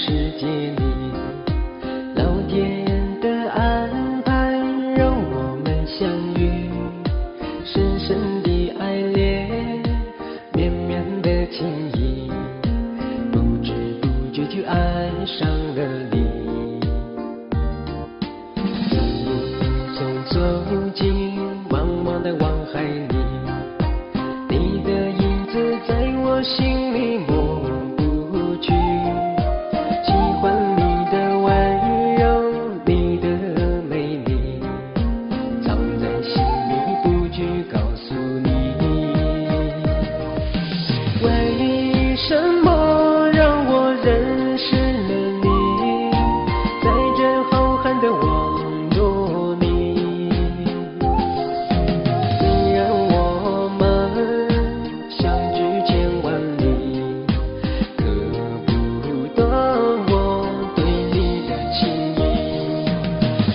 世界里，老天的安排让我们相遇，深深的爱恋，绵绵的情谊，不知不觉就爱上了你。匆匆走进茫茫的网海里，你的影子在我心里抹不去，喜欢你的温柔，你的美丽，藏在心里不去告诉你。为什么让我认识了你，在这浩瀚的网络里，虽然我们相距千万里，可不断我对你的情意。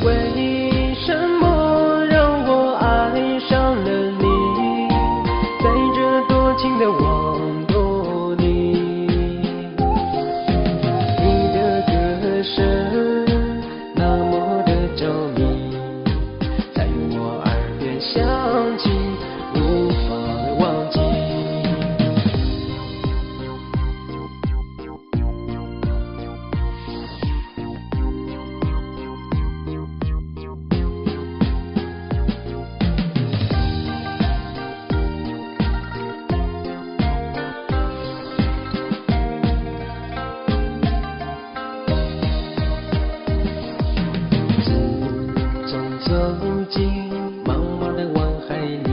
为什么让我爱上了你，在这多情的网络里，你的歌声那么的着迷，在我耳边响起，无法忘记。匆匆走进茫茫的网海里，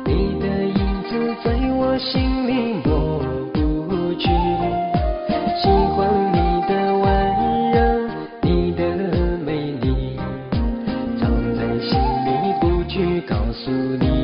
你的影子在我心里抹不去，喜欢你的温柔，你的美丽，藏在心里不去告诉你。